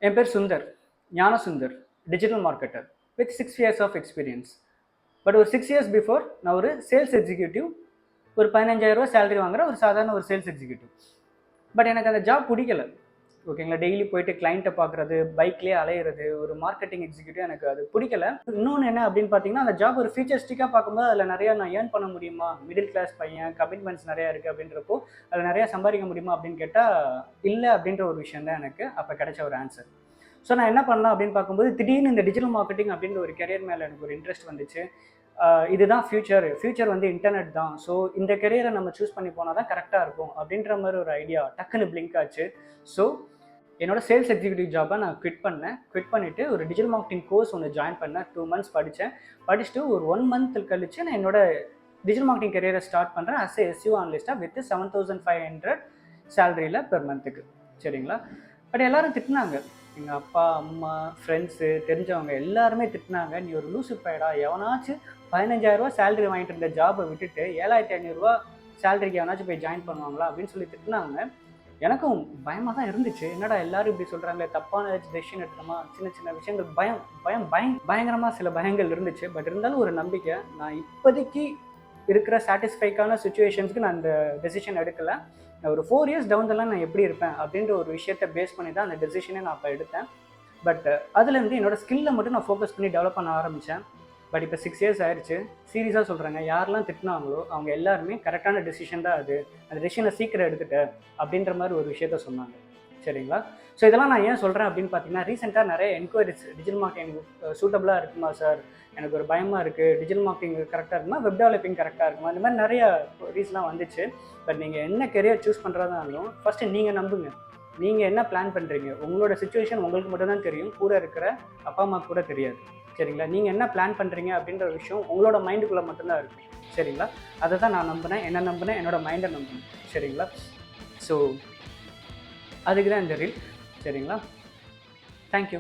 என் பேர் Sundar, Gnana Sundar, digital marketer with 6 years of experience. But ஒரு 6 years before நான் ஒரு சேல்ஸ் எக்ஸிக்யூட்டிவ், ஒரு 15,000 சேலரி வாங்குற ஒரு சாதாரண ஒரு சேல்ஸ் எக்ஸிக்யூட்டிவ். பட் எனக்கு அந்த ஜாப் பிடிக்கல. ஓகேங்களா, டெய்லி போயிட்டு கிளைண்ட்டை பார்க்குறது, பைக்லேயே அலையிறது, ஒரு மார்க்கெட்டிங் எக்ஸிக்யூட்டிவ் எனக்கு அது பிடிக்கல. இன்னொன்று என்ன அப்படின்னு பார்த்தீங்கன்னா, அந்த ஜாப் ஒரு ஃபியூச்சரிஸ்டிக்காக பார்க்கும்போது அதில் நிறையா நான் ஏர்ன் பண்ண முடியுமா, மிடில் கிளாஸ் பையன், கமிட்மெண்ட்ஸ் நிறையா இருக்குது அப்படின்றப்போ அதில் நிறையா சம்பாதிக்க முடியுமா அப்படின்னு கேட்டால் இல்லை அப்படின்ற ஒரு விஷயம் தான் எனக்கு அப்போ கிடைச்ச ஒரு ஆன்சர். ஸோ நான் என்ன பண்ணலாம் அப்படின்னு பார்க்கும்போது திடீர்னு இந்த டிஜிட்டல் மார்க்கெட்டிங் அப்படின்ற ஒரு கெரியர் மேலே எனக்கு ஒரு இன்ட்ரெஸ்ட் வந்துச்சு. இதுதான் ஃபியூச்சர் வந்து இன்டர்நெட் தான். ஸோ இந்த கெரியரை நம்ம சூஸ் பண்ணி போனால் தான் கரெக்டாக இருக்கும் அப்படின்ற மாதிரி ஒரு ஐடியா டக்குன்னு பிளிங்க் ஆச்சு. ஸோ என்னோட சேல்ஸ் எக்ஸிக்யூட்டிவ் ஜாப்பை நான் குவிட் பண்ணிவிட்டு ஒரு டிஜிட்டல் மார்க்கெட்டிங் கோர்ஸ் ஒன்று ஜாயின் பண்ணேன். 2 months படிச்சுட்டு ஒரு 1 month கழிச்சு நான் என்னோட டிஜிட்டல் மார்க்கெட்டிங் கெரியரை ஸ்டார்ட் பண்ணுறேன் அஸ் எஸ்யூ அனலிஸ்ட்டாக வித் 7,500 சேலரியில் பெர் மந்த்துக்கு. சரிங்களா, பட் எல்லாரும் திட்டினாங்க. எங்கள் அப்பா, அம்மா, ஃப்ரெண்ட்ஸு, தெரிஞ்சவங்க எல்லாருமே திட்டினாங்க. நீ ஒரு லூசு பையடா, எவனாச்சும் 15,000 சேலரி வாங்கிட்டு இருந்த ஜாபை விட்டுட்டு 7,500 சேலரிக்கு எவனாச்சும் போய் ஜாயின் பண்ணுவாங்களா அப்படின்னு சொல்லி திட்டினாங்க. எனக்கும் பயமாக தான் இருந்துச்சு. என்னடா எல்லாரும் இப்படி சொல்கிறாங்களே, தப்பான டெசிஷன் எடுத்தோமா, சின்ன சின்ன விஷயங்கள் பயங்கரமாக சில பயங்கள் இருந்துச்சு. பட் இருந்தாலும் ஒரு நம்பிக்கை, நான் இப்போதைக்கு இருக்கிற சாட்டிஸ்ஃபைக்கான சுச்சுவேஷன்ஸ்க்கு நான் அந்த டெசிஷன் எடுக்கலை. நான் ஒரு 4 years டவுன்லாம் நான் எப்படி இருப்பேன் அப்படின்ற ஒரு விஷயத்தை பேஸ் பண்ணி தான் அந்த டெசிஷனே நான் அப்போ எடுத்தேன். பட் அதுலேருந்து என்னோடய ஸ்கில்லை மட்டும் நான் ஃபோக்கஸ் பண்ணி டெவலப் பண்ண ஆரம்பித்தேன். பட் இப்போ 6 years ஆயிடுச்சு. சீரியஸாக சொல்கிறாங்க, யாரெல்லாம் திட்டினாங்களோ அவங்க எல்லாருமே கரெக்டான டெசிஷன் தான் அது, அந்த டெசிஷனை சீக்கிரம் எடுத்துட்டேன் அப்படின்ற மாதிரி ஒரு விஷயத்த சொன்னாங்க. சரிங்களா, ஸோ இதெல்லாம் நான் ஏன் சொல்கிறேன் அப்படின்னு பார்த்தீங்கன்னா, ரீசெண்டாக நிறைய என்கொயரிஸ் டிஜிட்டல் மார்க்கெட்டிங் சூட்டபுளாக இருக்குமா சார், எனக்கு ஒரு பயமாக இருக்குது, டிஜிட்டல் மார்க்கெட்டிங் கரெக்டாக இருக்குமா, வெப் டெவலப்பிங் கரெக்டாக இருக்குமா, இந்த மாதிரி நிறைய ரீஸ்லாம் வந்துச்சு. பட் நீங்கள் என்ன கெரியர் சூஸ் பண்ணுறதாலும் ஃபஸ்ட்டு நீங்கள் நம்புங்க. நீங்கள் என்ன பிளான் பண்ணுறீங்க, உங்களோட சுச்சுவேஷன் உங்களுக்கு மட்டும்தான் தெரியும், கூட இருக்கிற அப்பா அம்மா கூட தெரியாது. சரிங்களா, நீங்கள் என்ன பிளான் பண்ணுறீங்க அப்படின்ற ஒரு விஷயம் உங்களோட மைண்டுக்குள்ளே மட்டும்தான் இருக்கும். சரிங்களா, அதை தான் நான் நம்பினேன், என்னோட மைண்டை நம்பினேன். சரிங்களா, ஸோ அதுக்கு தான் இந்த ரீல். சரிங்களா, தேங்க்யூ.